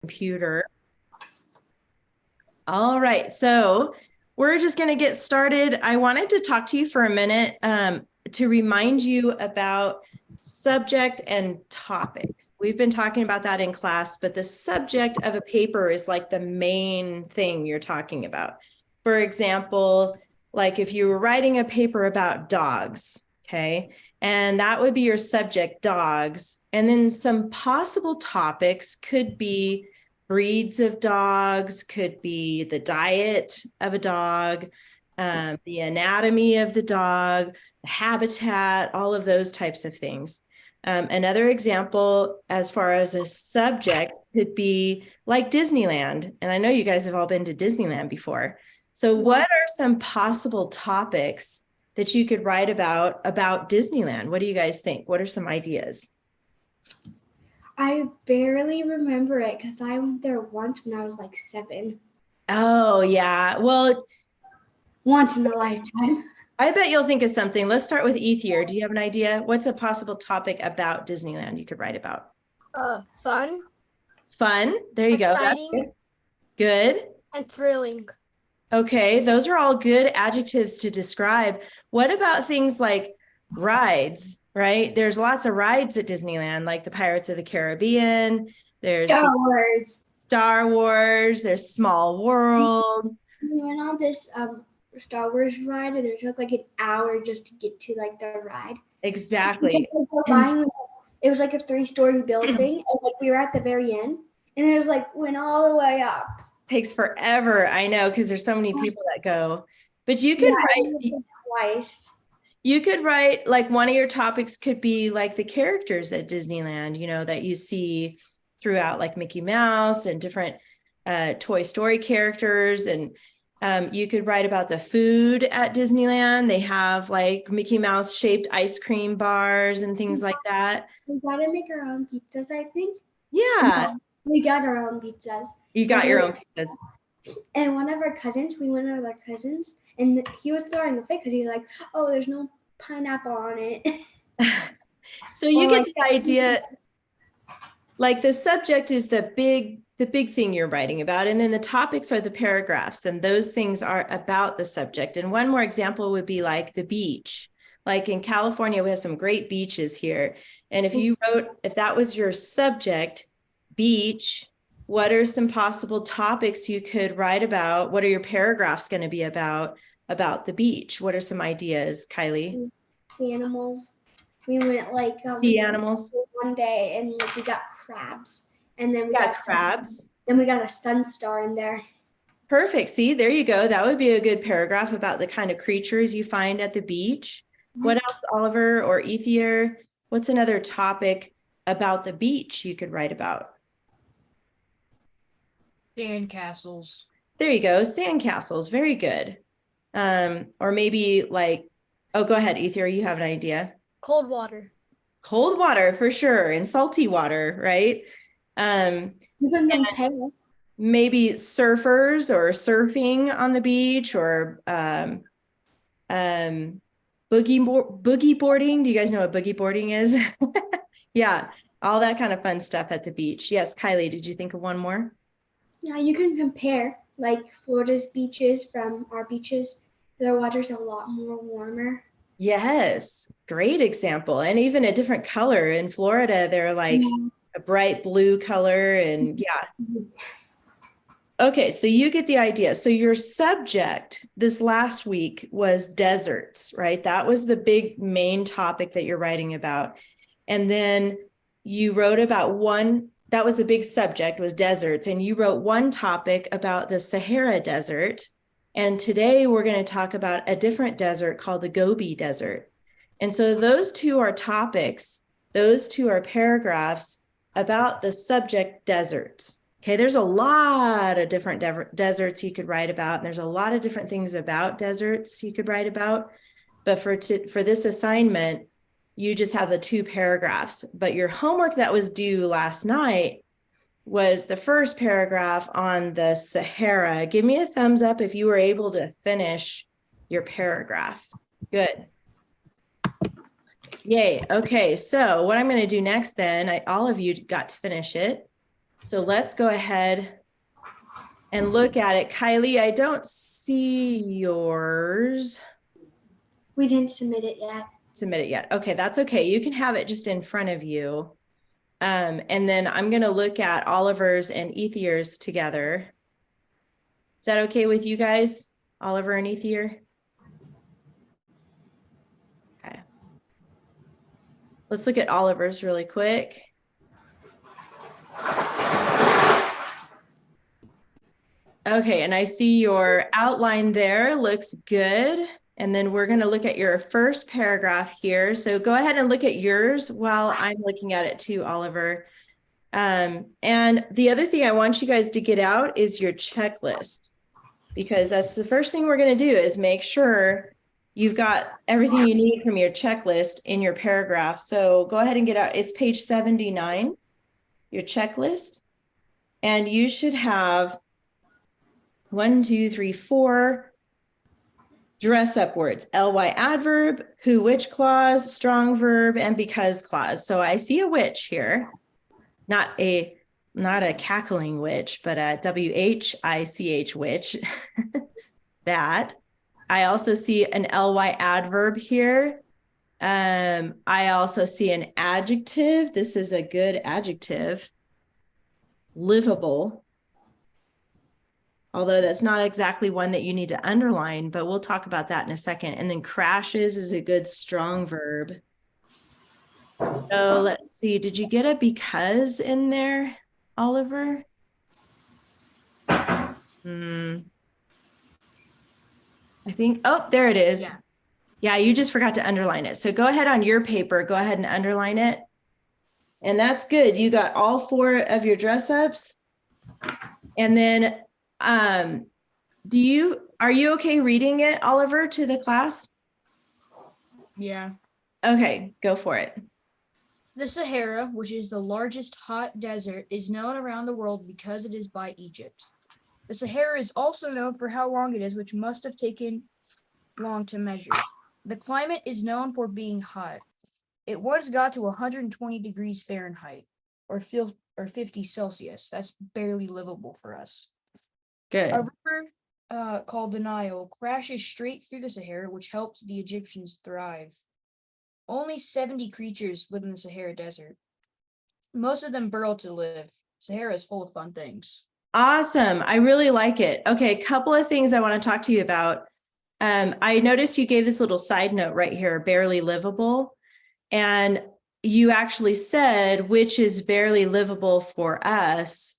computer. All right, so we're just going to get started. I wanted to talk to you for a minute to remind you about subject and topics. We've been talking about that in class, but the subject of a paper is like the main thing you're talking about. For example, like if you were writing a paper about dogs, okay, and that would be your subject, dogs, and then some possible topics could be breeds of dogs, could be the diet of a dog, the anatomy of the dog, the habitat, all of those types of things. Another example, as far as a subject, could be like Disneyland. And I know you guys have all been to Disneyland before. So what are some possible topics that you could write about Disneyland? What do you guys think? What are some ideas? I barely remember it because I went there once when I was like 7. Oh, yeah. Well, once in a lifetime. I bet you'll think of something. Let's start with Ethier. Do you have an idea? What's a possible topic about Disneyland you could write about? Fun. Fun. There you Exciting, go. Good. and thrilling. Okay, those are all good adjectives to describe. What about things like rides, right? There's lots of rides at Disneyland, like the Pirates of the Caribbean. There's Star Wars. There's Small World. We went on this Star Wars ride, and it took like an hour just to get to like the ride. Exactly. It was like a 3-story building, and like we were at the very end, and it was like went all the way up. Takes forever. I know, because there's so many people that go. But you could write twice. You could write, like, one of your topics could be like the characters at Disneyland, you know, that you see throughout, like Mickey Mouse and different Toy Story characters. And you could write about the food at Disneyland. They have like Mickey Mouse shaped ice cream bars and things like that. We gotta make our own pizzas, I think. Yeah. We got our own pizzas. You got your own pizzas. And one of our cousins, we went with our cousins, and he was throwing a fit because he was like, "Oh, there's no pineapple on it." So you get the idea. Like the subject is the big thing you're writing about, and then the topics are the paragraphs, and those things are about the subject. And one more example would be like the beach. Like in California, we have some great beaches here. And if that was your subject, beach, what are some possible topics you could write about? What are your paragraphs going to be about the beach? What are some ideas, Kylie? Sea animals. We went like sea animals one day, and like we got crabs, and then we got crabs. Then we got a sun star in there. Perfect. See, there you go. That would be a good paragraph about the kind of creatures you find at the beach. What else, Oliver or Ethier? What's another topic about the beach you could write about? Sandcastles. There you go. Sandcastles. Very good. Or maybe like, oh, go ahead, Ethier. You have an idea. Cold water. Cold water for sure, and salty water, right? Maybe surfers or surfing on the beach, or boogie boarding. Do you guys know what boogie boarding is? Yeah, all that kind of fun stuff at the beach. Yes, Kylie, did you think of one more? Yeah, you can compare like Florida's beaches from our beaches. Their water's a lot more warmer. Yes, great example. And even a different color. In Florida, they're like a bright blue color, and yeah. Okay, so you get the idea. So your subject this last week was deserts, right? That was the big main topic that you're writing about. And then you wrote about that was the big subject, was deserts. And you wrote one topic about the Sahara Desert. And today we're going to talk about a different desert called the Gobi Desert. And so those two are topics. Those two are paragraphs about the subject deserts. Okay, there's a lot of different deserts you could write about. And there's a lot of different things about deserts you could write about. But for this assignment, you just have the 2 paragraphs. But your homework that was due last night was the first paragraph on the Sahara. Give me a thumbs up if you were able to finish your paragraph. Good. Yay. Okay, so what I'm going to do next then, all of you got to finish it. So let's go ahead and look at it. Kylie, I don't see yours. We didn't submit it yet. Submit it yet. Okay, that's okay. You can have it just in front of you. And then I'm going to look at Oliver's and Ethier's together. Is that okay with you guys? Oliver and Ethier? Okay. Let's look at Oliver's really quick. Okay, and I see your outline there looks good. And then we're going to look at your first paragraph here. So go ahead and look at yours while I'm looking at it too, Oliver. And the other thing I want you guys to get out is your checklist, because that's the first thing we're going to do is make sure you've got everything you need from your checklist in your paragraph. So go ahead and get out. It's page 79, your checklist. And you should have 1, 2, 3, 4 dress up words: ly adverb, who, which clause, strong verb, and because clause. So I see a which here, not a cackling witch, but a WHICH witch. That. I also see an ly adverb here. I also see an adjective. This is a good adjective. Livable. Although that's not exactly one that you need to underline, but we'll talk about that in a second. And then crashes is a good strong verb. So let's see, did you get a because in there, Oliver? I think, oh, there it is. Yeah, you just forgot to underline it. So go ahead on your paper, go ahead and underline it. And that's good. You got all 4 of your dress ups. And then are you okay reading it, Oliver, to the class? Yeah. Okay, go for it. The Sahara, which is the largest hot desert, is known around the world because it is by Egypt. The Sahara is also known for how long it is, which must have taken long to measure. The climate is known for being hot. It once got to 120 degrees Fahrenheit, or 50 Celsius. That's barely livable for us. Good. A river called the Nile crashes straight through the Sahara, which helped the Egyptians thrive. Only 70 creatures live in the Sahara Desert. Most of them burrow to live. Sahara is full of fun things. Awesome. I really like it. Okay, a couple of things I want to talk to you about. I noticed you gave this little side note right here, barely livable. And you actually said, which is barely livable for us.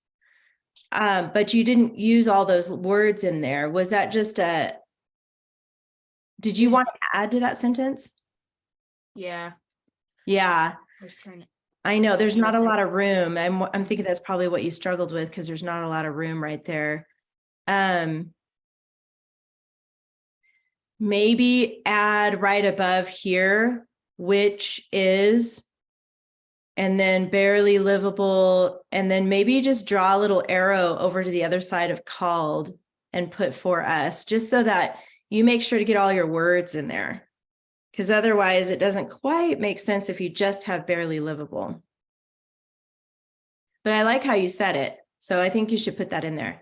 But you didn't use all those words in there. Was that just did you want to add to that sentence? Yeah. Yeah. I was trying to. I know there's not a lot of room. I'm thinking that's probably what you struggled with, because there's not a lot of room right there. Maybe add right above here, which is, and then barely livable, and then maybe just draw a little arrow over to the other side of called and put for us, just so that you make sure to get all your words in there. Because otherwise it doesn't quite make sense if you just have barely livable. But I like how you said it, so I think you should put that in there.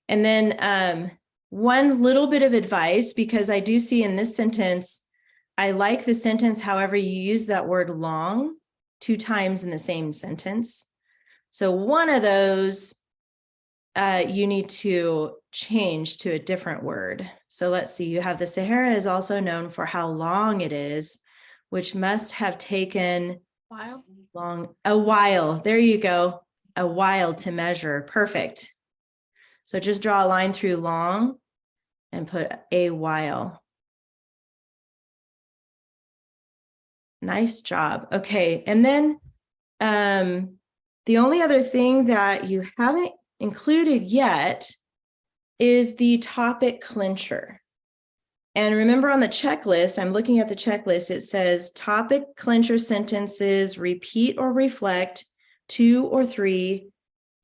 And then one little bit of advice, because I do see in this sentence, I like the sentence, however, you use that word long 2 times in the same sentence. So one of those you need to change to a different word. So let's see, you have the Sahara is also known for how long it is, which must have taken a while. There you go. A while to measure. Perfect. So just draw a line through long and put a while. Nice job. Okay. And then the only other thing that you haven't included yet is the topic clincher. And remember on the checklist, I'm looking at the checklist, it says topic clincher sentences repeat or reflect 2 or 3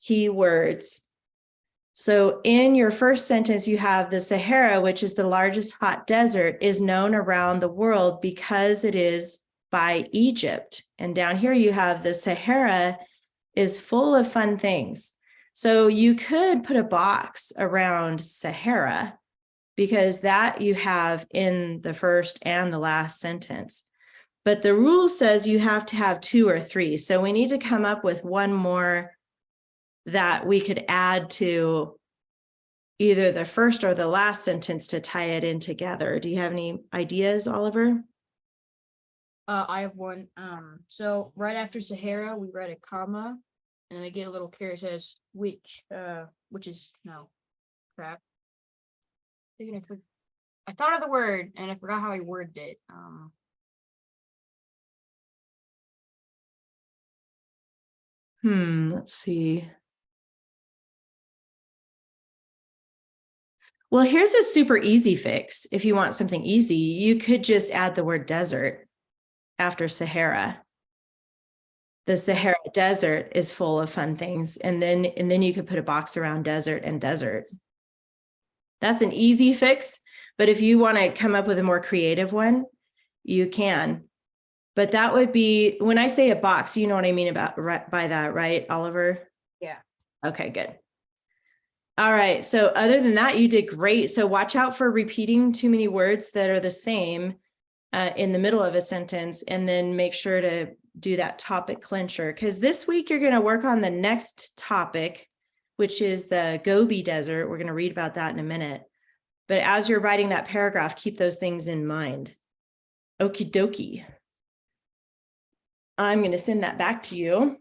key words. So in your first sentence, you have the Sahara, which is the largest hot desert, is known around the world because it is by Egypt. And down here you have the Sahara is full of fun things. So you could put a box around Sahara because that you have in the first and the last sentence. But the rule says you have to have 2 or 3. So we need to come up with one more that we could add to either the first or the last sentence to tie it in together. Do you have any ideas, Oliver? I have one. So right after Sahara, we write a comma, and I get a little carrot that says which is no crap. I thought of the word and I forgot how I worded it. Let's see. Well, here's a super easy fix. If you want something easy, you could just add the word desert after Sahara. The Sahara Desert is full of fun things. And then you could put a box around desert and desert. That's an easy fix. But if you want to come up with a more creative one, you can. But that would be, when I say a box, you know what I mean by that, right, Oliver? Yeah. Okay, good. All right. So other than that, you did great. So watch out for repeating too many words that are the same in the middle of a sentence, and then make sure to do that topic clincher, because this week you're going to work on the next topic, which is the Gobi Desert. We're going to read about that in a minute. But as you're writing that paragraph, keep those things in mind. Okie dokie. I'm going to send that back to you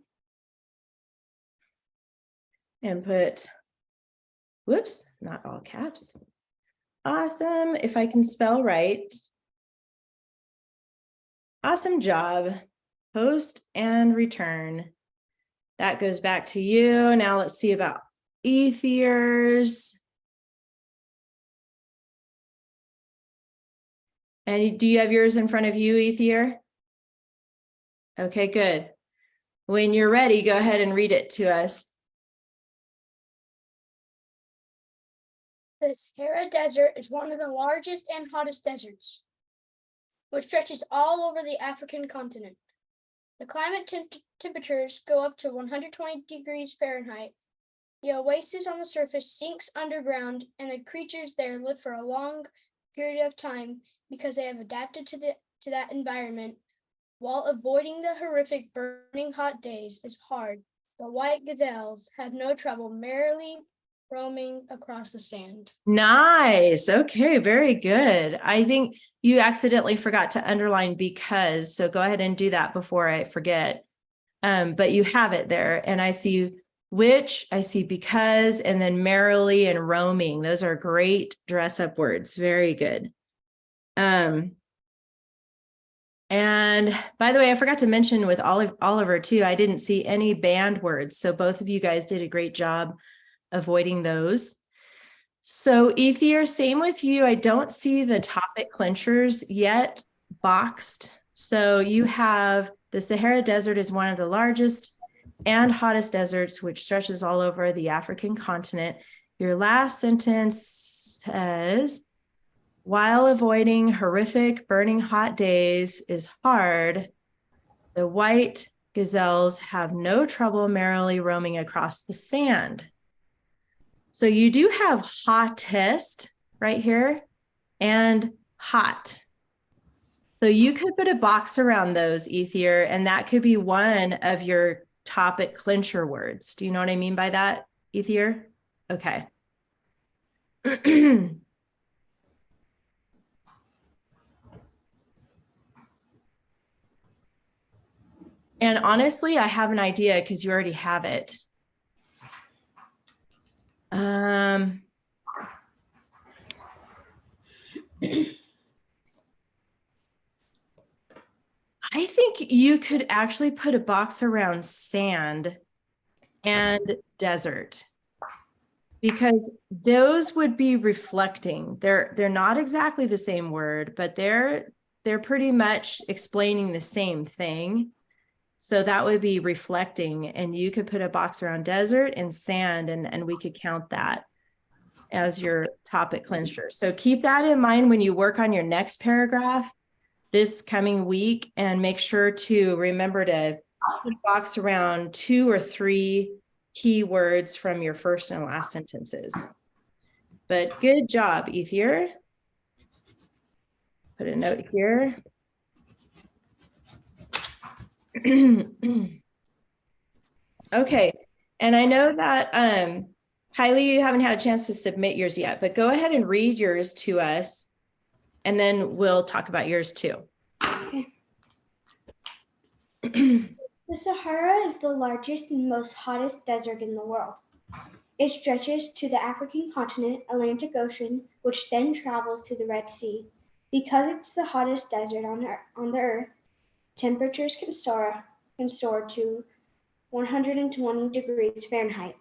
and put, whoops, not all caps. Awesome. If I can spell right. Awesome job. Post and return. That goes back to you. Now let's see about Ethiers. And do you have yours in front of you, Ethier? Okay, good. When you're ready, go ahead and read it to us. The Sahara Desert is one of the largest and hottest deserts, which stretches all over the African continent. The climate temperatures go up to 120 degrees Fahrenheit. The oasis on the surface sinks underground, and the creatures there live for a long period of time because they have adapted to that environment. While avoiding the horrific burning hot days is hard, the white gazelles have no trouble merrily roaming across the sand. Nice. Okay, very good. I think you accidentally forgot to underline because, so go ahead and do that before I forget. But you have it there, and I see which, I see because, and then merrily and roaming. Those are great dress up words. Very good. And by the way, I forgot to mention with Oliver too, I didn't see any banned words. So both of you guys did a great job avoiding those. So Ethier, same with you. I don't see the topic clinchers yet boxed. So you have the Sahara Desert is one of the largest and hottest deserts, which stretches all over the African continent. Your last sentence says, while avoiding horrific burning hot days is hard, the white gazelles have no trouble merrily roaming across the sand. So you do have hottest right here and hot. So you could put a box around those, Ethier, and that could be one of your topic clincher words. Do you know what I mean by that, Ethier? Okay. And honestly, I have an idea because you already have it. I think you could actually put a box around sand and desert, because those would be reflecting. They're not exactly the same word, but they're pretty much explaining the same thing. So that would be reflecting, and you could put a box around desert and sand, and we could count that as your topic clincher. So keep that in mind when you work on your next paragraph this coming week, and make sure to remember to put a box around 2 or 3 key words from your first and last sentences. But good job, Ethier. Put a note here. Okay, and I know that Kylie, you haven't had a chance to submit yours yet, but go ahead and read yours to us, and then we'll talk about yours too. The Sahara is the largest and most hottest desert in the world. It stretches to the African continent, Atlantic Ocean, which then travels to the Red Sea. Because it's the hottest desert on the earth, temperatures can soar to 120 degrees Fahrenheit.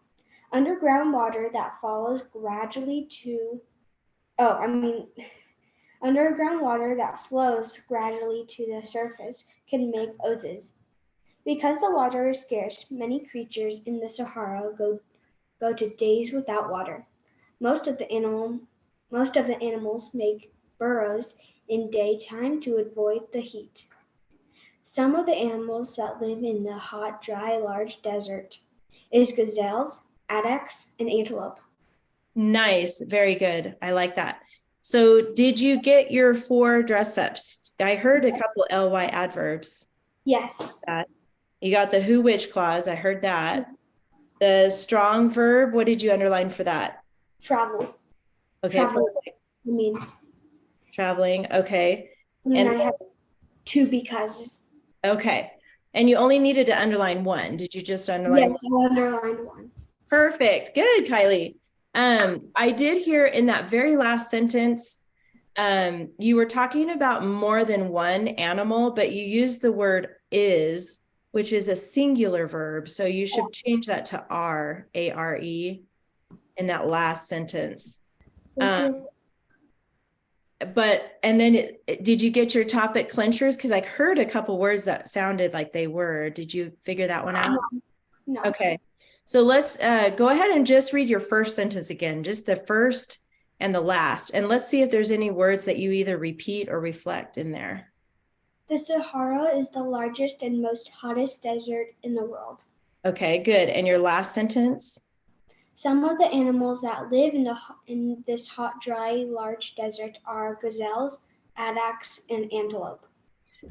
Underground water that flows gradually to the surface can make oases. Because the water is scarce, many creatures in the Sahara go to days without water. Most of the animals make burrows in daytime to avoid the heat. Some of the animals that live in the hot, dry, large desert is gazelles, addax, and antelope. Nice, very good. I like that. So did you get your 4 dress ups? I heard a couple ly adverbs. Yes. You got the who, which clause. I heard that. The strong verb, what did you underline for that? Travel. Okay, Travel. perfect. Traveling, okay. And then I have 2 becauses. Okay, and you only needed to underline 1. Did you just underline? Yes, I underlined 1. Perfect, good, Kylie. I did hear in that very last sentence, you were talking about more than one animal, but you used the word is, which is a singular verb. So you should change that to are, A-R-E, in that last sentence. And then did you get your topic clinchers? Because I heard a couple words that sounded like they were. Did you figure that one out? No. Okay. So let's go ahead and just read your first sentence again, just the first and the last. And let's see if there's any words that you either repeat or reflect in there. The Sahara is the largest and most hottest desert in the world. Okay, good. And your last sentence? Some of the animals that live in this hot, dry, large desert are gazelles, addax, and antelope.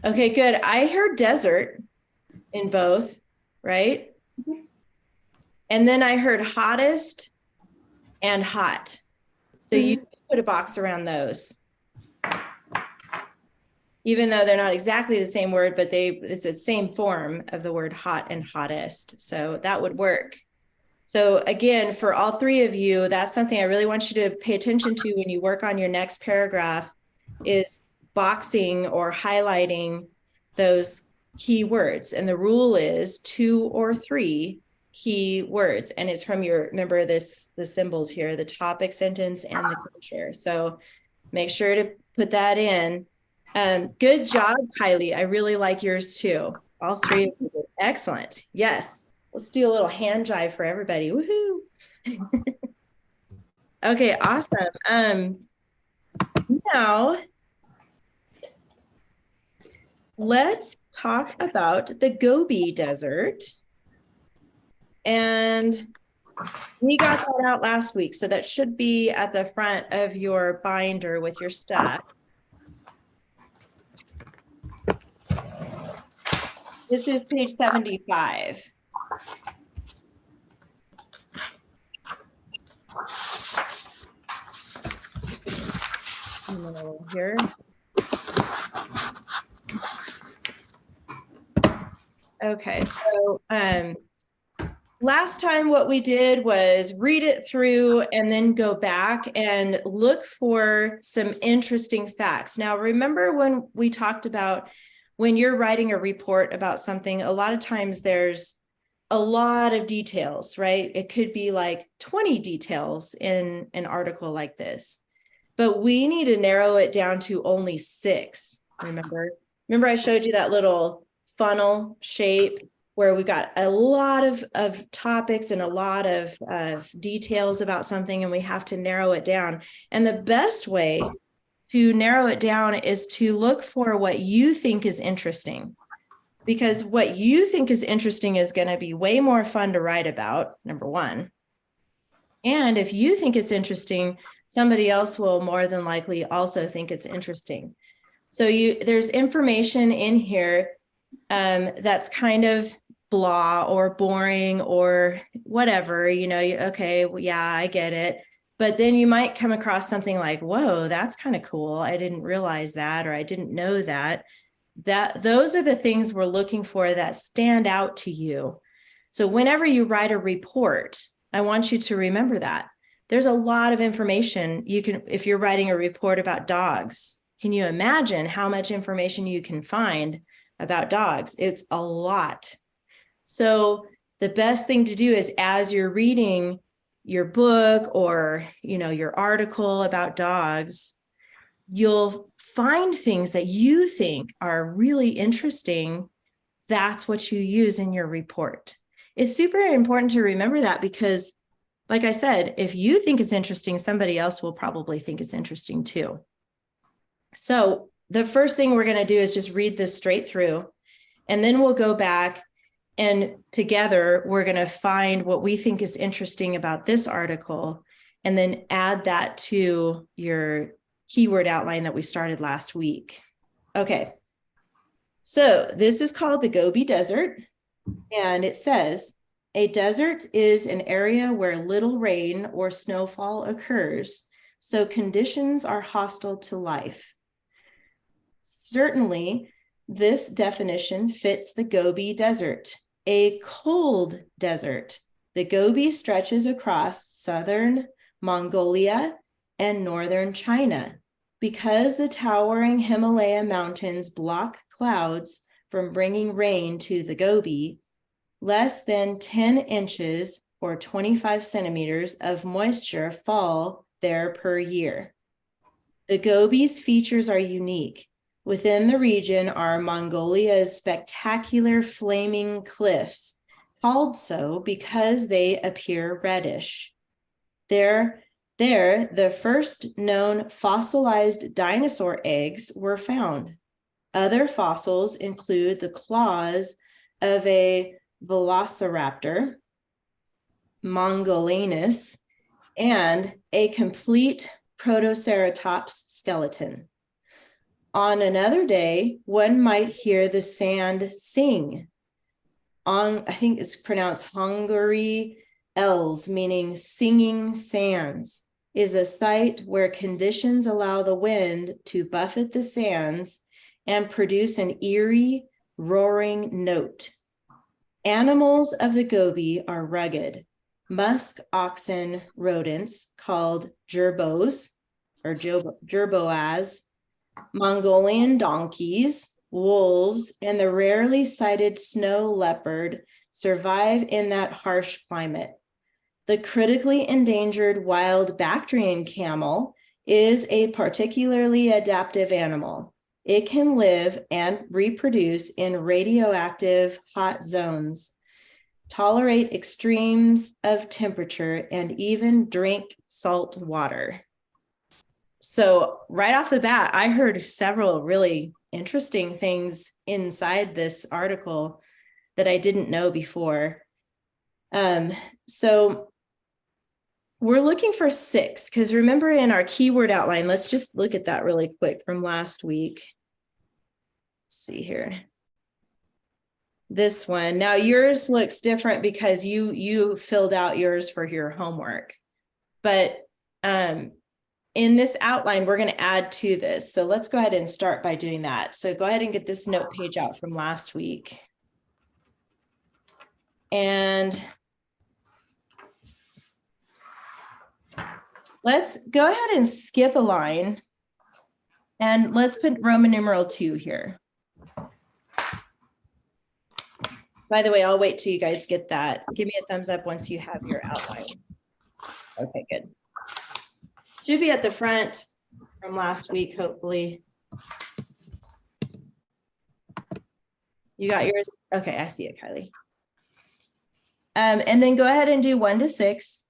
Okay, good. I heard desert in both, right? Mm-hmm. And then I heard hottest and hot. So you put a box around those. Even though they're not exactly the same word, but it's the same form of the word hot and hottest. So that would work. So again, for all 3 of you, that's something I really want you to pay attention to when you work on your next paragraph, is boxing or highlighting those key words. And the rule is 2 or 3 key words. And it's from remember the symbols here, the topic, sentence, and the clincher. So make sure to put that in. Good job, Kylie. I really like yours too. All 3 of you. Excellent. Yes. Let's do a little hand jive for everybody. Woohoo. Okay, awesome. Now let's talk about the Gobi Desert. And we got that out last week, so that should be at the front of your binder with your stuff. This is page 75. Here. Okay, so last time what we did was read it through and then go back and look for some interesting facts. Now, remember when we talked about when you're writing a report about something, a lot of times there's a lot of details, right? It could be like 20 details in an article like this, but we need to narrow it down to only 6. Remember I showed you that little funnel shape where we got a lot of topics and a lot of details about something, and we have to narrow it down. And the best way to narrow it down is to look for what you think is interesting. because what you think is interesting is going to be way more fun to write about, number one. And if you think it's interesting, somebody else will more than likely also think it's interesting. So there's information in here that's kind of blah or boring or whatever, okay, well, yeah, I get it. But then you might come across something like, whoa, that's kind of cool. I didn't realize that, or I didn't know that. Those are the things we're looking for that stand out to you. So whenever you write a report, I want you to remember that. There's a lot of information you can, if you're writing a report about dogs, can you imagine how much information you can find about dogs? It's a lot. So the best thing to do is, as you're reading your book or, your article about dogs, you'll find things that you think are really interesting. That's what you use in your report. It's super important to remember that, because like I said, if you think it's interesting, somebody else will probably think it's interesting too. So the first thing we're going to do is just read this straight through, and then we'll go back and together we're going to find what we think is interesting about this article, and then add that to your keyword outline that we started last week. Okay. So this is called the Gobi Desert, and it says, a desert is an area where little rain or snowfall occurs, so conditions are hostile to life. Certainly, this definition fits the Gobi Desert, a cold desert. The Gobi stretches across southern Mongolia and northern China. Because the towering Himalaya mountains block clouds from bringing rain to the Gobi, less than 10 inches or 25 centimeters of moisture fall there per year. The Gobi's features are unique. Within the region are Mongolia's spectacular flaming cliffs, called so because they appear reddish. There, the first known fossilized dinosaur eggs were found. Other fossils include the claws of a velociraptor, Mongolinus, and a complete Protoceratops skeleton. On another day, one might hear the sand sing. I think it's pronounced Hungary Els, meaning singing sands, is a site where conditions allow the wind to buffet the sands and produce an eerie, roaring note. Animals of the Gobi are rugged. Musk oxen rodents called gerbos or gerboas, Mongolian donkeys, wolves, and the rarely sighted snow leopard survive in that harsh climate. The critically endangered wild Bactrian camel is a particularly adaptive animal. It can live and reproduce in radioactive hot zones, tolerate extremes of temperature, and even drink salt water. So right off the bat, I heard several really interesting things inside this article that I didn't know before. So we're looking for 6, because remember in our keyword outline, let's just look at that really quick from last week. Let's see here. This one. Now yours looks different because you filled out yours for your homework. But in this outline, we're going to add to this. So let's go ahead and start by doing that. So go ahead and get this note page out from last week. And let's go ahead and skip a line. And let's put Roman numeral 2 here. By the way, I'll wait till you guys get that. Give me a thumbs up once you have your outline. Okay, good. Should be at the front from last week, hopefully. You got yours? Okay, I see it, Kylie. And then go ahead and do 1 to 6.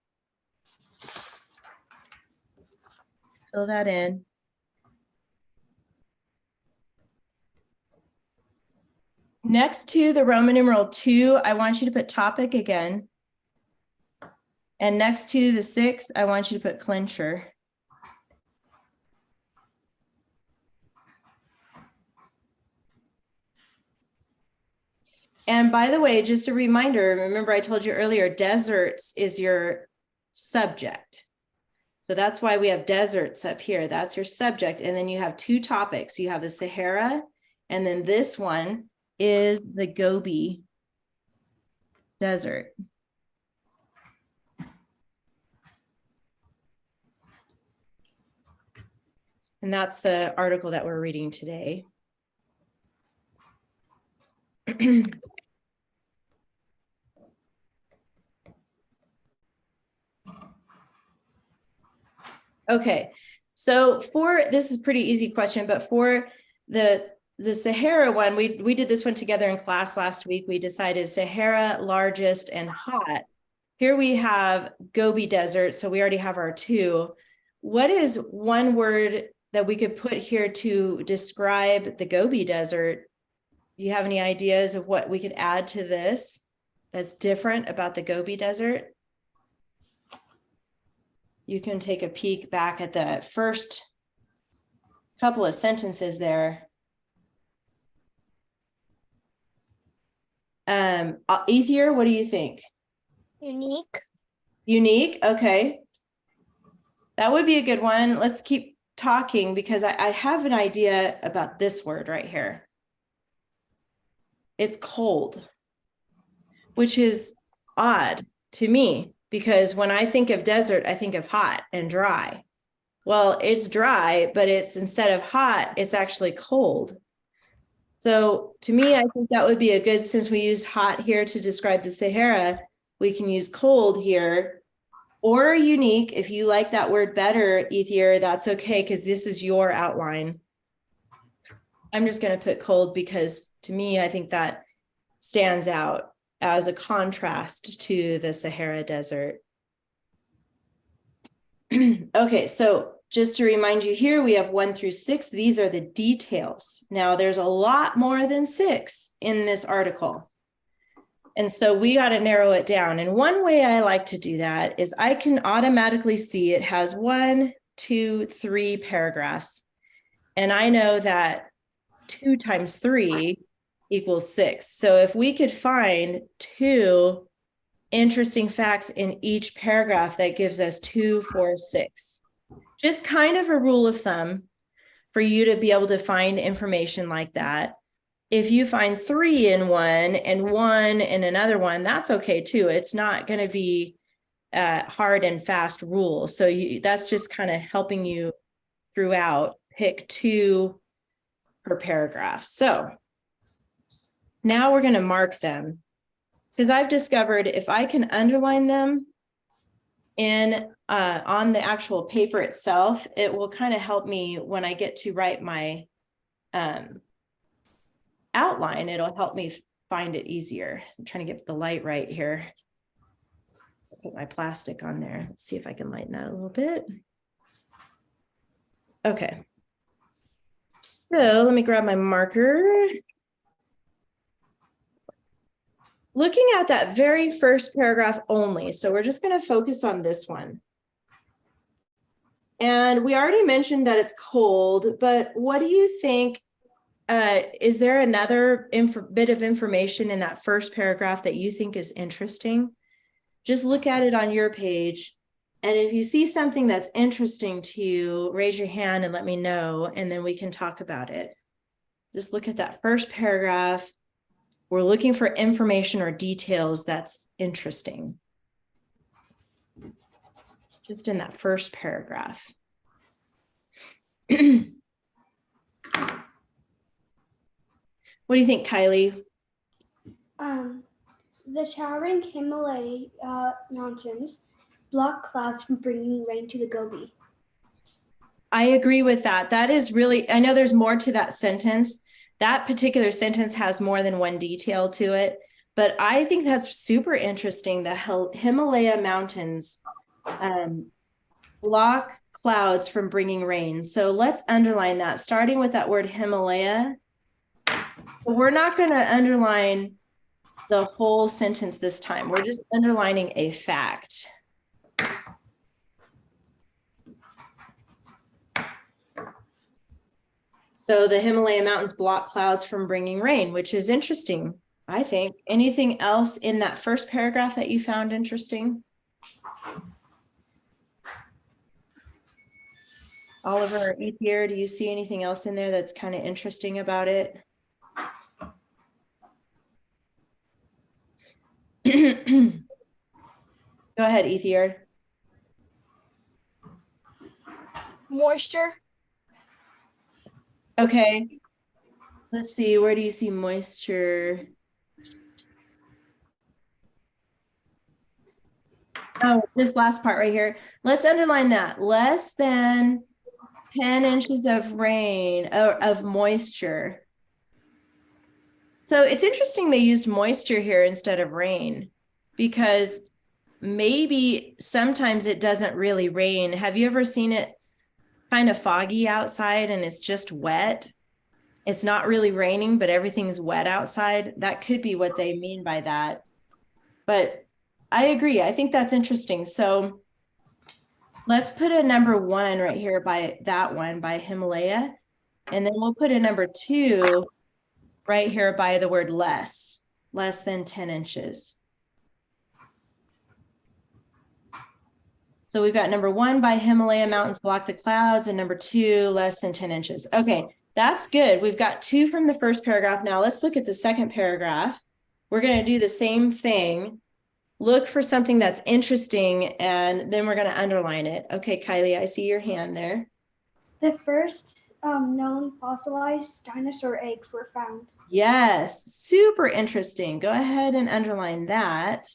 Fill that in. Next to the Roman numeral 2, I want you to put topic again. And next to the 6, I want you to put clincher. And by the way, just a reminder, remember I told you earlier, deserts is your subject. So that's why we have deserts up here. That's your subject. And then you have 2 topics. You have the Sahara, and then this one is the Gobi Desert. And that's the article that we're reading today. Okay, so for this is a pretty easy question, but for the Sahara one, we did this one together in class last week. We decided Sahara, largest, and hot. Here we have Gobi Desert, so we already have our 2. What is one word that we could put here to describe the Gobi Desert? Do you have any ideas of what we could add to this that's different about the Gobi Desert? You can take a peek back at the first couple of sentences there. Ethier, what do you think? Unique. Unique, okay. That would be a good one. Let's keep talking because I have an idea about this word right here. It's cold, which is odd to me because when I think of desert, I think of hot and dry. Well, it's dry, but it's instead of hot, it's actually cold. So to me, I think that would be a good, since we used hot here to describe the Sahara, we can use cold here or unique. If you like that word better, Ethier, that's okay, because this is your outline. I'm just going to put cold because to me, I think that stands out as a contrast to the Sahara Desert. Okay, so just to remind you here, we have 1 through 6. These are the details. Now, there's a lot more than 6 in this article. And so we got to narrow it down. And one way I like to do that is I can automatically see it has 1, 2, 3 paragraphs. And I know that 2 times 3 equals 6. So if we could find 2 interesting facts in each paragraph, that gives us 2, 4, 6. Just kind of a rule of thumb for you to be able to find information like that. If you find 3 in one and 1 in another one, that's okay too. It's not going to be a hard and fast rule. So that's just kind of helping you throughout pick 2 per paragraph. So now we're going to mark them because I've discovered if I can underline them in on the actual paper itself, it will kind of help me when I get to write my outline. It'll help me find it easier. I'm trying to get the light right here. Put my plastic on there. Let's see if I can lighten that a little bit. Okay. So let me grab my marker. Looking at that very first paragraph only, so we're just going to focus on this one. And we already mentioned that it's cold, but what do you think? Is there another bit of information in that first paragraph that you think is interesting? Just look at it on your page. And if you see something that's interesting to you, raise your hand and let me know, and then we can talk about it. Just look at that first paragraph. We're looking for information or details that's interesting. Just in that first paragraph. What do you think, Kylie? The towering Himalaya mountains block clouds from bringing rain to the Gobi. I agree with that. That is really, I know there's more to that sentence. That particular sentence has more than one detail to it, but I think that's super interesting. The Himalaya mountains block clouds from bringing rain. So let's underline that, starting with that word Himalaya. But we're not going to underline the whole sentence this time. We're just underlining a fact. So the Himalaya mountains block clouds from bringing rain, which is interesting, I think. Anything else in that first paragraph that you found interesting? Oliver, Ethier, do you see anything else in there that's kind of interesting about it? Go ahead, Ethier. Moisture. Okay. Let's see, where do you see moisture? Oh, this last part right here. Let's underline that. Less than 10 inches of rain, or of moisture. So it's interesting they used moisture here instead of rain, because maybe sometimes it doesn't really rain. Have you ever seen it kind of foggy outside and it's just wet? It's not really raining, but everything's wet outside. That could be what they mean by that. But I agree. I think that's interesting. So let's put a number 1 right here by that one by Himalaya. And then we'll put a number 2 right here by the word less than 10 inches. So we've got number 1 by Himalaya mountains block the clouds, and number 2 less than 10 inches. Okay, that's good. We've got 2 from the first paragraph. Now let's look at the second paragraph. We're going to do the same thing. Look for something that's interesting, and then we're going to underline it. Okay, Kylie, I see your hand there. The first known fossilized dinosaur eggs were found. Yes, super interesting. Go ahead and underline that.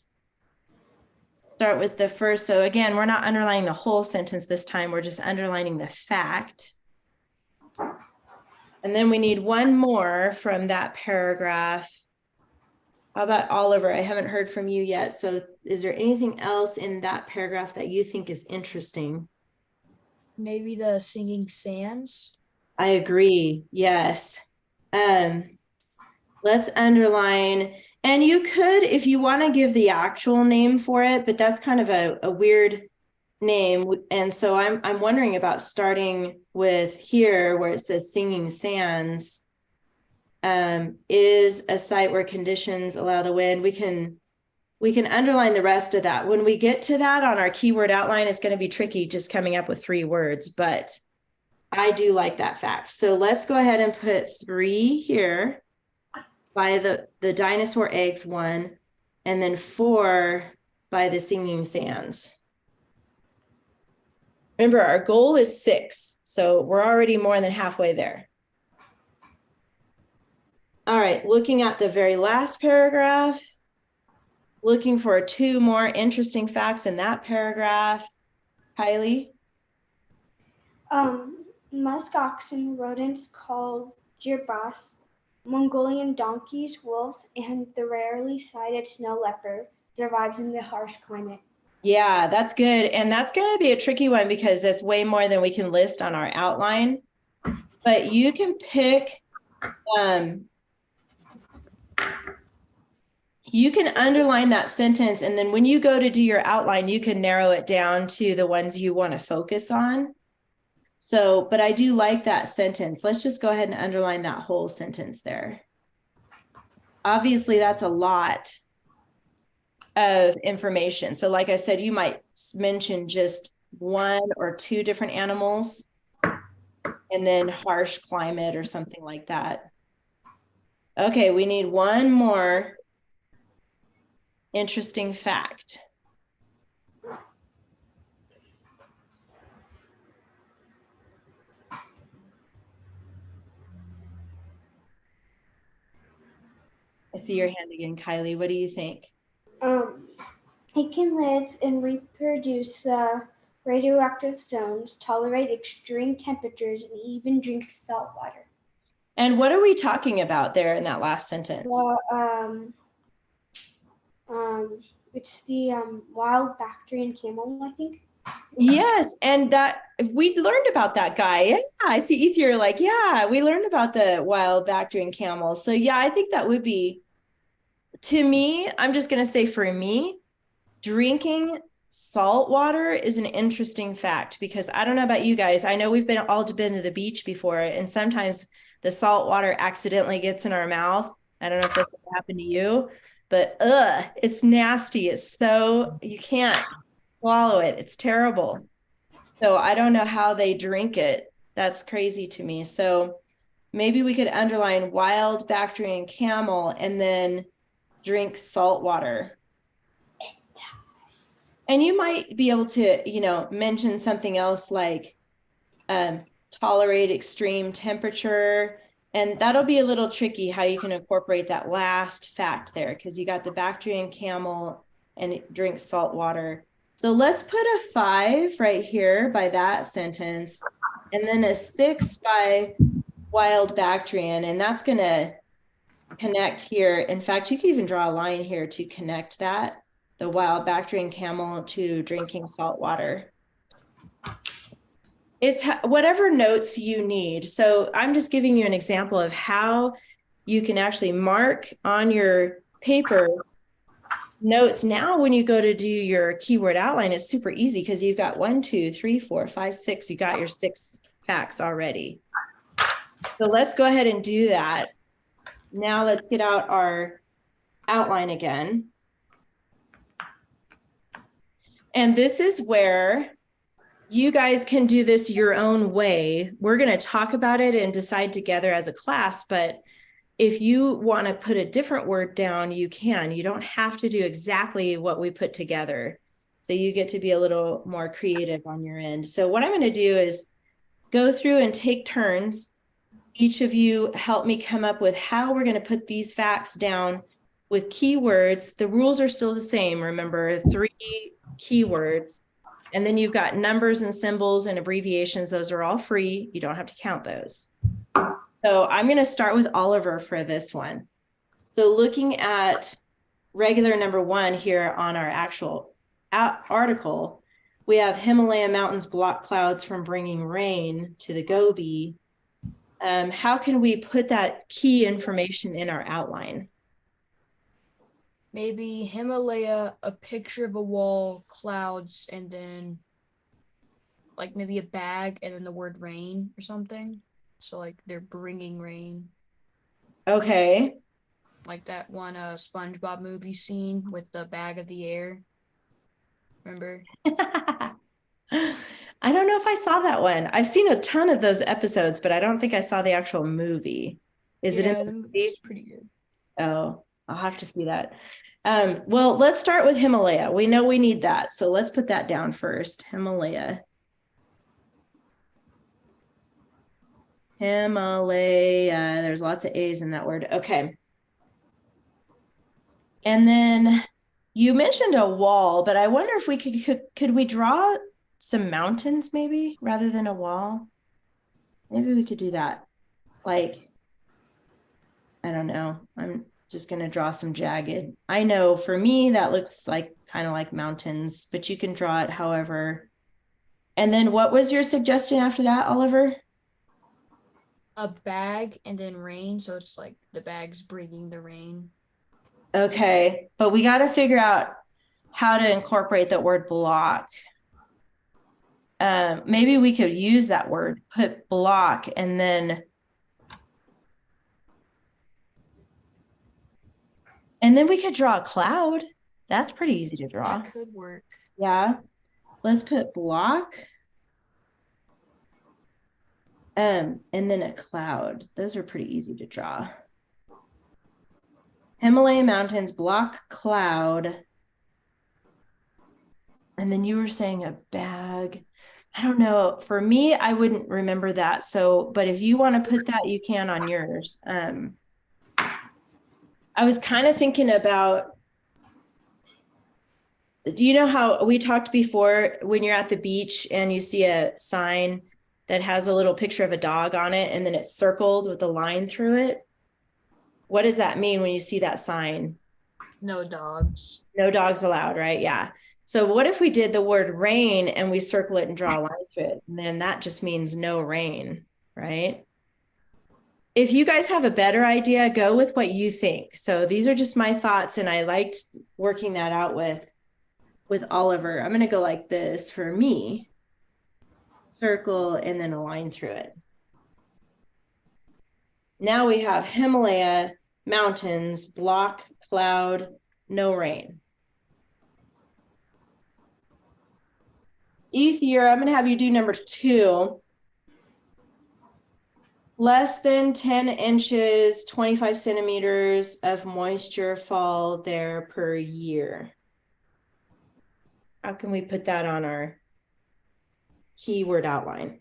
Start with the first. So again, we're not underlining the whole sentence this time. We're just underlining the fact. And then we need one more from that paragraph. How about Oliver? I haven't heard from you yet. So is there anything else in that paragraph that you think is interesting? Maybe the singing sands. I agree. Yes. Let's underline, and you could, if you want to give the actual name for it, but that's kind of a weird name. And so I'm wondering about starting with here where it says Singing Sands, is a site where conditions allow the wind. We can underline the rest of that. When we get to that on our keyword outline, it's going to be tricky just coming up with 3 words, but I do like that fact. So let's go ahead and put 3 here by the dinosaur eggs 1, and then 4 by the Singing Sands. Remember, our goal is 6, so we're already more than halfway there. All right, looking at the very last paragraph, looking for 2 more interesting facts in that paragraph. Kylie? Musk oxen, rodents called gibbous, Mongolian donkeys, wolves, and the rarely sighted snow leopard survives in the harsh climate. Yeah, that's good. And that's going to be a tricky one because that's way more than we can list on our outline. But you can pick, you can underline that sentence. And then when you go to do your outline, you can narrow it down to the ones you want to focus on. So, but I do like that sentence. Let's just go ahead and underline that whole sentence there. Obviously, that's a lot of information. So like I said, you might mention just 1 or 2 different animals and then harsh climate or something like that. Okay, we need 1 more interesting fact. I see your hand again, Kylie. What do you think? It can live and reproduce the radioactive zones, tolerate extreme temperatures, and even drinks salt water. And what are we talking about there in that last sentence? It's the wild Bactrian camel, I think. Yes, and that we learned about that guy. Yeah, I see Ether, you're like, yeah, we learned about the wild Bactrian camel. So yeah, I think that would be, to me, I'm just going to say for me, drinking salt water is an interesting fact because I don't know about you guys. I know we've all been to the beach before, and sometimes the salt water accidentally gets in our mouth. I don't know if that's happened to you, but it's nasty. It's so, you can't swallow it. It's terrible. So I don't know how they drink it. That's crazy to me. So maybe we could underline wild Bactrian camel and then drink salt water. And you might be able to, mention something else like tolerate extreme temperature. And that'll be a little tricky how you can incorporate that last fact there, because you got the Bactrian camel and it drinks salt water. So let's put a 5 right here by that sentence, and then a 6 by wild Bactrian, and that's going to connect here. In fact, you can even draw a line here to connect that, the wild Bactrian camel to drinking salt water. It's whatever notes you need. So I'm just giving you an example of how you can actually mark on your paper notes. Now, when you go to do your keyword outline, it's super easy because you've got 1, 2, 3, 4, 5, 6. You got your 6 facts already. So let's go ahead and do that. Now let's get out our outline again. And this is where you guys can do this your own way. We're going to talk about it and decide together as a class, but if you want to put a different word down, you can. You don't have to do exactly what we put together. So you get to be a little more creative on your end. So what I'm going to do is go through and take turns. Each of you help me come up with how we're going to put these facts down with keywords. The rules are still the same. Remember, 3 keywords. And then you've got numbers and symbols and abbreviations. Those are all free. You don't have to count those. So I'm going to start with Oliver for this one. So looking at regular number 1 here on our actual article, we have Himalaya mountains block clouds from bringing rain to the Gobi. How can we put that key information in our outline? Maybe Himalaya, a picture of a wall, clouds, and then like maybe a bag and then the word rain or something. So like they're bringing rain. Okay. Like that one SpongeBob movie scene with the bag of the air. Remember? I don't know if I saw that one. I've seen a ton of those episodes, but I don't think I saw the actual movie. Is it in the movie? It's pretty good. Oh, I'll have to see that. Well, let's start with Himalaya. We know we need that. So let's put that down first. Himalaya. Himalaya. There's lots of A's in that word. Okay. And then you mentioned a wall, but I wonder if we could we draw some mountains maybe rather than a wall? Maybe we could do that. Like, I don't know. I'm just going to draw some jagged. I know for me, that looks like kind of like mountains, but you can draw it however. And then what was your suggestion after that, Oliver? A bag and then rain. So it's like the bag's bringing the rain. Okay, but we got to figure out how to incorporate the word block. Maybe we could use that word, put block, and then we could draw a cloud. That's pretty easy to draw. That could work. Yeah. Let's put block. And then a cloud. Those are pretty easy to draw. Himalaya mountains, block, cloud. And then you were saying a bag. I don't know. For me, I wouldn't remember that. So, but if you want to put that, you can on yours. I was kind of thinking about, do you know how we talked before when you're at the beach and you see a sign that has a little picture of a dog on it and then it's circled with a line through it? What does that mean when you see that sign? No dogs. No dogs allowed, right? Yeah. So what if we did the word rain and we circle it and draw a line through it? And then that just means no rain, right? If you guys have a better idea, go with what you think. So these are just my thoughts, and I liked working that out with Oliver. I'm going to go like this for me. Circle and then a line through it. Now we have Himalaya, mountains, block, cloud, no rain. Ethier, I'm going to have you do number 2. Less than 10 inches, 25 centimeters of moisture fall there per year. How can we put that on our keyword outline?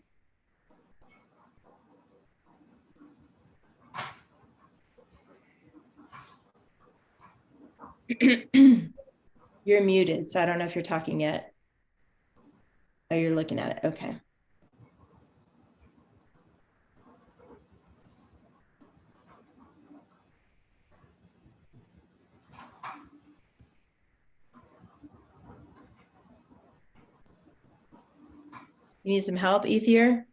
You're muted, so I don't know if you're talking yet. Oh, you're looking at it. Okay. You need some help, Ethier?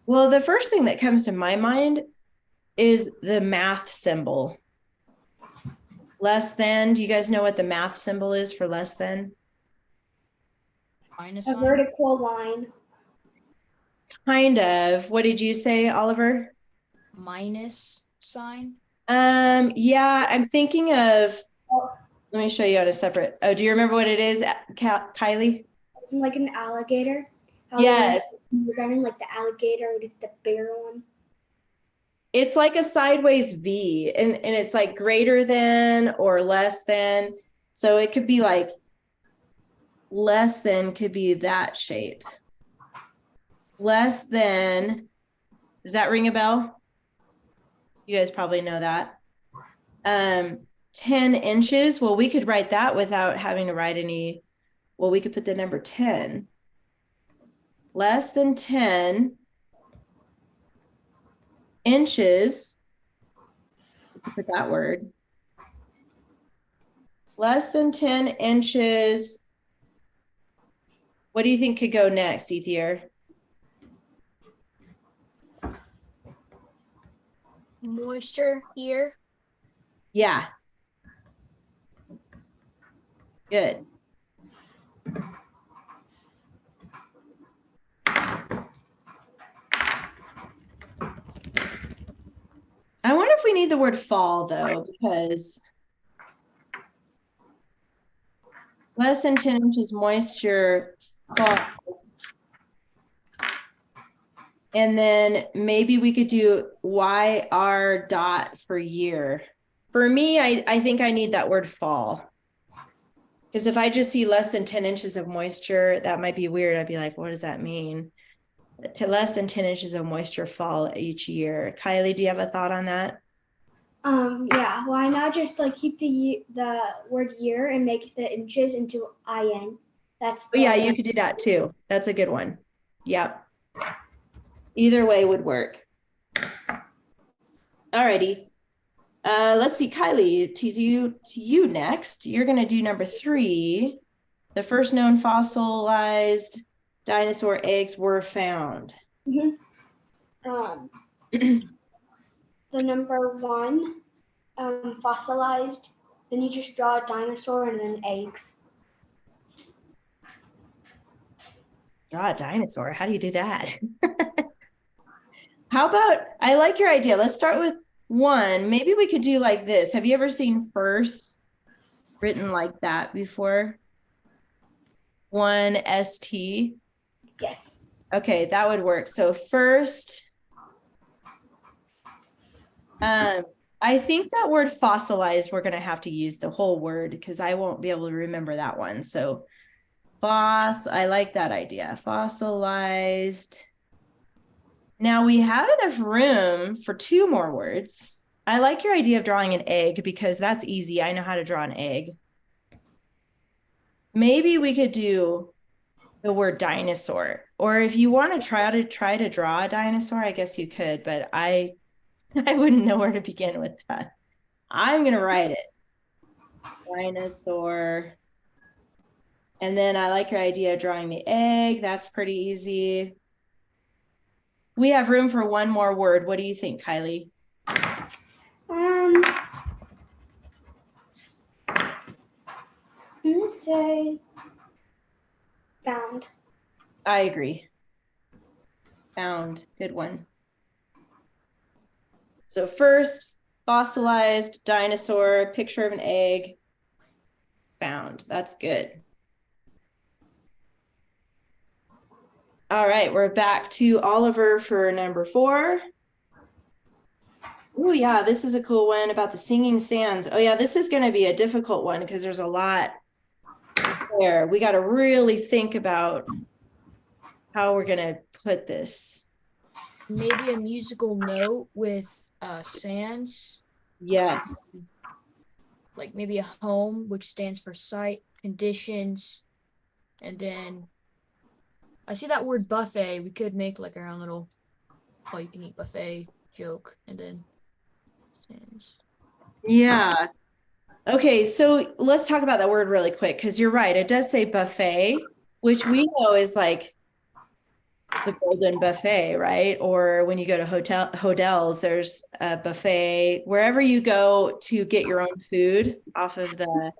Well, the first thing that comes to my mind is the math symbol. Less than, do you guys know what the math symbol is for less than? Minus A sign. vertical line. Kind of. What did you say, Oliver? Minus sign. Yeah, I'm thinking of, let me show you on a separate, oh, do you remember what it is, Kylie? It's like an alligator. Yes. You're going like the alligator, it's the bigger one. It's like a sideways V, and it's like greater than or less than. So it could be like less than could be that shape. Less than, does that ring a bell? You guys probably know that. 10 inches. Well, we could write that without having to write any. Well, we could put the number 10. Less than 10 inches. Put that word. Less than 10 inches. What do you think could go next, Ethier? Moisture year. Yeah. Good. I wonder if we need the word fall, though, because less than 10 inches moisture fall. And then maybe we could do YR dot for year. For me, I think I need that word fall. Because if I just see less than 10 inches of moisture, that might be weird. I'd be like, what does that mean? To less than 10 inches of moisture fall each year. Kylie, do you have a thought on that? Yeah, why not just like keep the word year and make the inches into IN? That's Oh, yeah, you could do that too. That's a good one. Yep. Either way would work. Alrighty. Let's see, Kylie, to you next. You're going to do number 3. The first known fossilized dinosaur eggs were found. The number 1, fossilized. Then you just draw a dinosaur and then eggs. Draw a dinosaur. How do you do that? How about, I like your idea. Let's start with 1. Maybe we could do like this. Have you ever seen first written like that before? 1 ST. Yes. Okay, that would work. So first, I think that word fossilized, we're going to have to use the whole word because I won't be able to remember that one. So I like that idea. Fossilized. Now we have enough room for 2 more words. I like your idea of drawing an egg because that's easy. I know how to draw an egg. Maybe we could do the word dinosaur, or if you want to try to draw a dinosaur, I guess you could, but I I wouldn't know where to begin with that. I'm gonna write it. Dinosaur. And then I like your idea of drawing the egg. That's pretty easy. We have room for one more word. What do you think, Kylie? I'm gonna say found. I agree. Found. Good one. So first, fossilized dinosaur, picture of an egg. Found. That's good. All right, we're back to Oliver for number 4. Oh yeah, this is a cool one about the singing sands. Oh yeah, this is going to be a difficult one because there's a lot there. We got to really think about how we're going to put this. Maybe a musical note with sands, Yes. like maybe a home, which stands for site, conditions, and then I see that word buffet. We could make like our own little all you can eat buffet joke, and then sands. Yeah. Okay, so let's talk about that word really quick because you're right. It does say buffet, which we know is like the golden buffet, right? Or when you go to hotels, there's a buffet. Wherever you go to get your own food off of the,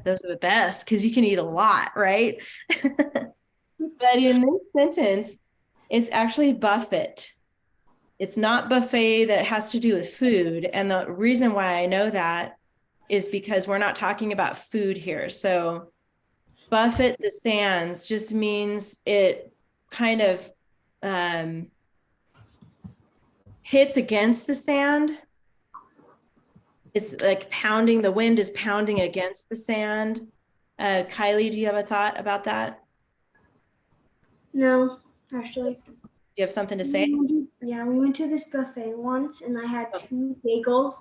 those are the best because you can eat a lot, right? But in this sentence, it's actually buffet. It's not buffet that has to do with food. And the reason why I know that is because we're not talking about food here. So buffet the sands just means it kind of hits against the sand. It's like pounding, the wind is pounding against the sand. Kylie, do you have a thought about that? No, actually. Do you have something to say? Yeah, we went to this buffet once and I had 2 bagels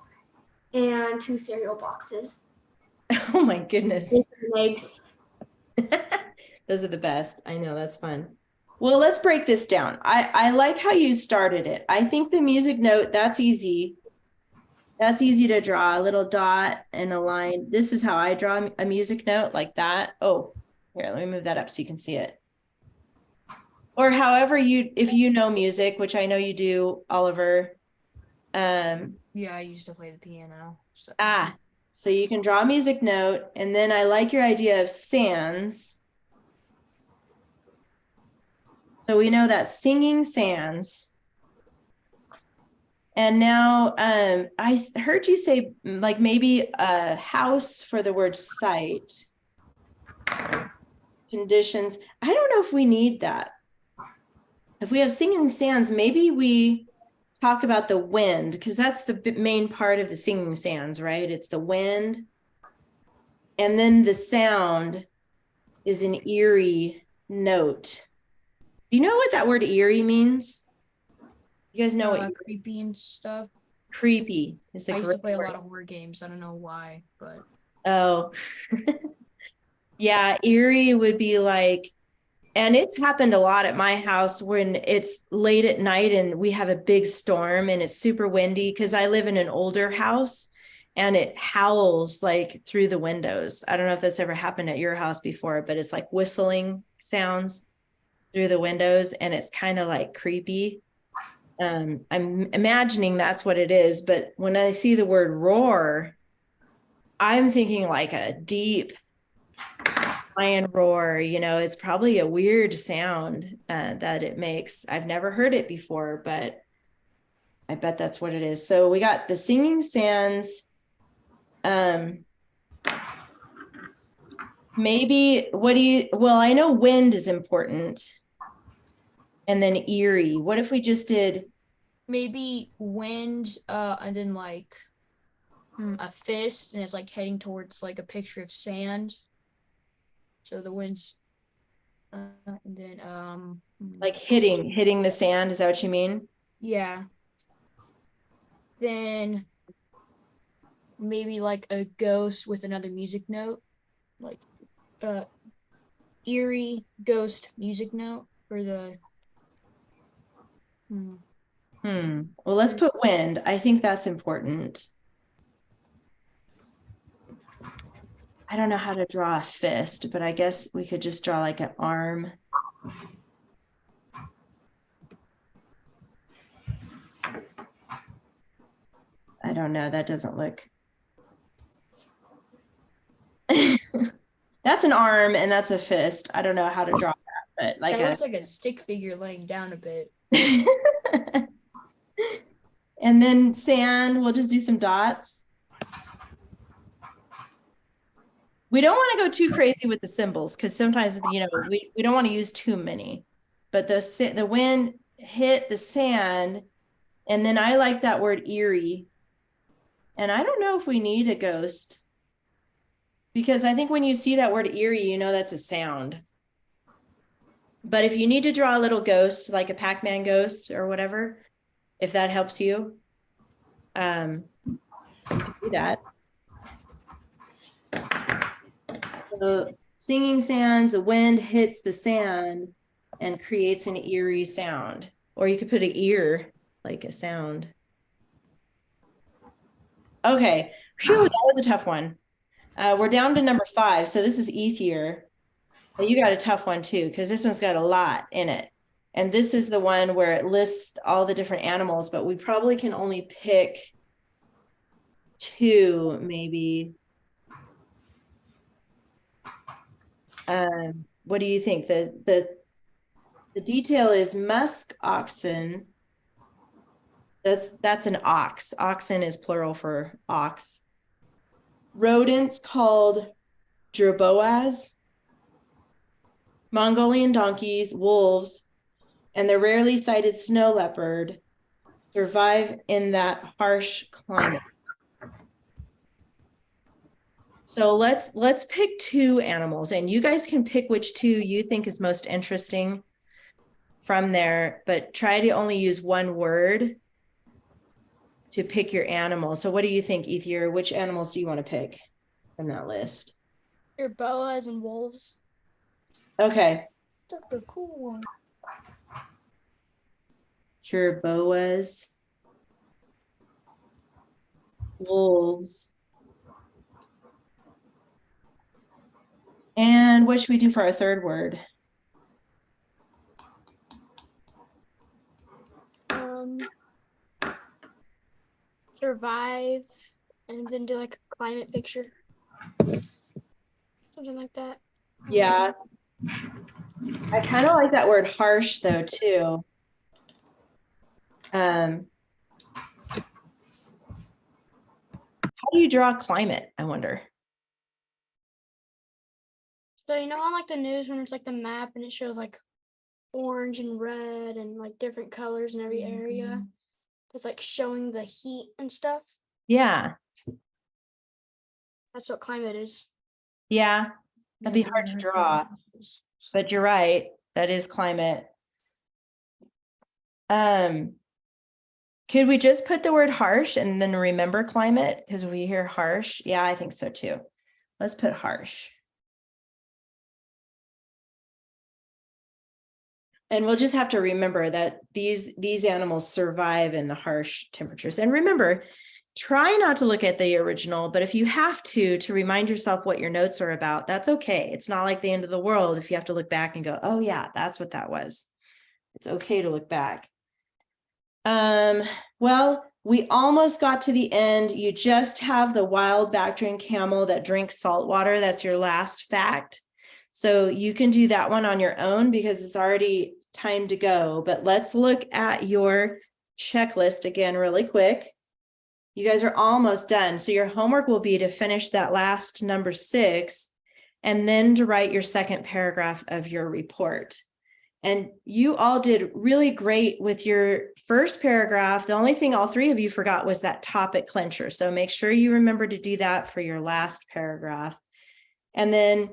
and 2 cereal boxes. Oh my goodness. Bacon and eggs. Those are the best. I know, that's fun. Well, let's break this down. I like how you started it. I think the music note, that's easy. That's easy to draw, a little dot and a line. This is how I draw a music note like that. Oh, here, let me move that up so you can see it. Or however you, if you know music, which I know you do, Oliver. Yeah, I used to play the piano. So. So you can draw a music note, and then I like your idea of sands. So we know that singing sands. And now I heard you say like maybe a house for the word site. Conditions. I don't know if we need that. If we have singing sands, maybe we talk about the wind because that's the main part of the singing sands, right? It's the wind. And then the sound is an eerie note. Do you know what that word eerie means? You guys know what creepy and stuff. Creepy is a I used to play word. a lot of horror games. I don't know why, but Oh. Yeah, eerie would be like, and it's happened a lot at my house when it's late at night and we have a big storm and it's super windy because I live in an older house and it howls like through the windows. I don't know if that's ever happened at your house before, but it's like whistling sounds through the windows and it's kind of like creepy. I'm imagining that's what it is, but when I see the word roar, I'm thinking like a deep lion roar. You know, it's probably a weird sound that it makes. I've never heard it before, but I bet that's what it is. So we got the singing sands. Maybe what do you, well, I know wind is important. And then eerie. What if we just did maybe wind, and then like a fist, and it's like heading towards like a picture of sand. So the wind's, and then like hitting the sand? Is that what you mean? yeah. Then maybe like a ghost with another music note, like eerie ghost music note for the. Well, let's put wind. I think that's important. I don't know how to draw a fist, but I guess we could just draw like an arm. I don't know. That doesn't look. That's an arm and that's a fist. I don't know how to draw that, but like That looks like a stick figure laying down a bit. And then sand, we'll just do some dots. We don't want to go too crazy with the symbols because sometimes, you know, we don't want to use too many. But the wind hit the sand, and then I like that word eerie. And I don't know if we need a ghost. Because I think when you see that word eerie, you know that's a sound. But if you need to draw a little ghost, like a Pac-Man ghost or whatever, if that helps you, you can do that. So singing sands, the wind hits the sand and creates an eerie sound. Or you could put an ear, like a sound. Okay, phew, that was a tough one. We're down to number 5. So this is Ethier. You got a tough one too, because this one's got a lot in it. And this is the one where it lists all the different animals, but we probably can only pick 2, maybe. What do you think? The detail is musk oxen. That's an ox. Oxen is plural for ox. Rodents called jerboas. Mongolian donkeys, wolves, and the rarely sighted snow leopard survive in that harsh climate. So let's pick 2 animals, and you guys can pick which 2 you think is most interesting from there, but try to only use one word to pick your animal. So what do you think, Ethier? Which animals do you want to pick from that list? Your boas and wolves. Okay. That's a cool one. Jerboas, wolves. And what should we do for our 3rd word? Survive, and then do like a climate picture. Something like that. Yeah. I kind of like that word harsh though, too. How do you draw climate, I wonder? So you know on like the news when it's like the map and it shows like orange and red and like different colors in every area. It's like showing the heat and stuff. Yeah. That's what climate is. Yeah. That'd be hard to draw, but you're right. That is climate. Could we just put the word harsh and then remember climate? Because we hear harsh. Yeah, I think so too. Let's put harsh. And we'll just have to remember that these animals survive in the harsh temperatures. And remember, try not to look at the original, but if you have to remind yourself what your notes are about, that's okay. It's not like the end of the world if you have to look back and go, oh yeah, that's what that was. It's okay to look back. Well, we almost got to the end. You just have the wild Bactrian camel that drinks salt water. That's your last fact. So you can do that one on your own because it's already time to go. But let's look at your checklist again really quick. You guys are almost done. So your homework will be to finish that last number 6 and then to write your 2nd paragraph of your report. And you all did really great with your 1st paragraph. The only thing all 3 of you forgot was that topic clincher. So make sure you remember to do that for your last paragraph. And then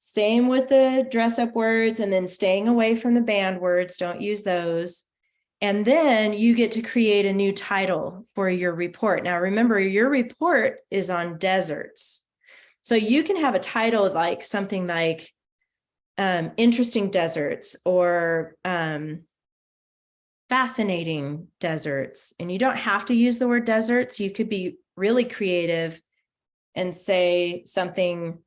same with the dress up words, and then staying away from the banned words. Don't use those. And then you get to create a new title for your report. Now, remember, your report is on deserts. So you can have a title like something like interesting deserts, or fascinating deserts. And you don't have to use the word deserts. You could be really creative and say something,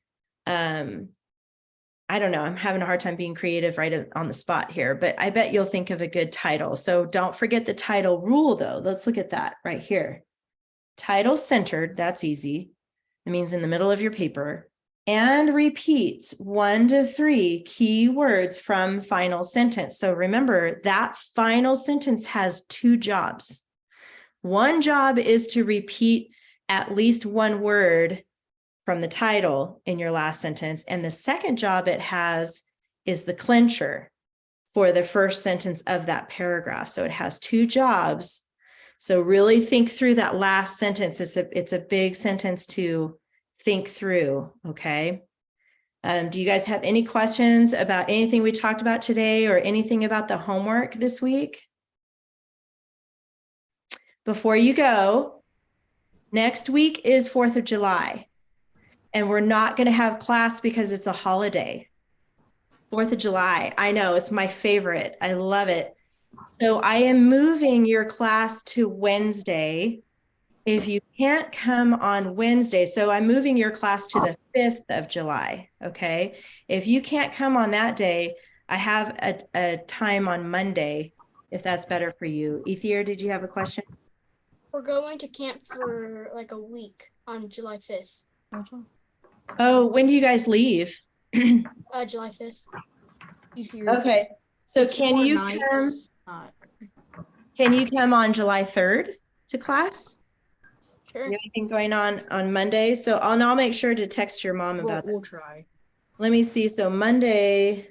I don't know, I'm having a hard time being creative right on the spot here, but I bet you'll think of a good title. So don't forget the title rule though. Let's look at that right here. Title centered, that's easy. It means in the middle of your paper, and repeats 1 to 3 key words from final sentence. So remember that final sentence has 2 jobs. One job is to repeat at least 1 word from the title in your last sentence. And the second job it has is the clincher for the first sentence of that paragraph. So it has 2 jobs. So really think through that last sentence. It's a big sentence to think through, okay? Do you guys have any questions about anything we talked about today or anything about the homework this week? Before you go, next week is 4th of July. And we're not going to have class because it's a holiday. 4th of July. I know, it's my favorite. I love it. So I am moving your class to Wednesday. If you can't come on Wednesday, so I'm moving your class to the 5th of July, okay? If you can't come on that day, I have a time on Monday, if that's better for you. Ethier, did you have a question? We're going to camp for like a week on July 5th. Oh, when do you guys leave? July 5th. Okay, so It's can 4 you nights. can you come on July 3rd to class? Sure. You have anything going on Monday? So I'll make sure to text your mom about that. We'll try. Let me see. So Monday,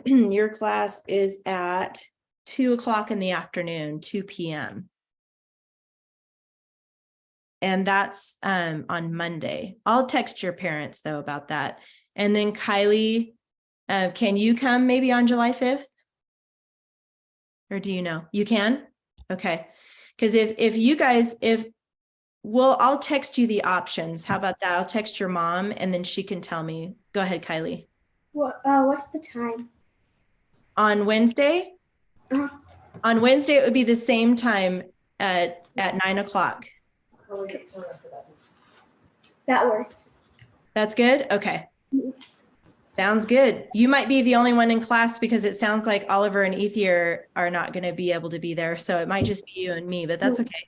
your class is at 2 o'clock in the afternoon, 2 p.m. And that's on Monday. I'll text your parents though about that. And then Kylie, can you come maybe on July 5th? Or do you know? You can? Okay. Because if you guys, I'll text you the options. How about that? I'll text your mom and then she can tell me. Go ahead, Kylie. What's the time? On Wednesday? Uh-huh. On Wednesday, it would be the same time at 9 o'clock. That works. That's good? Okay. Sounds good. You might be the only one in class because it sounds like Oliver and Ethier are not going to be able to be there. So it might just be you and me, but that's okay.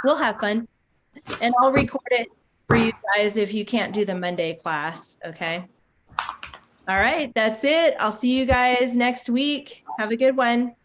We'll have fun. And I'll record it for you guys if you can't do the Monday class. Okay. All right. That's it. I'll see you guys next week. Have a good one.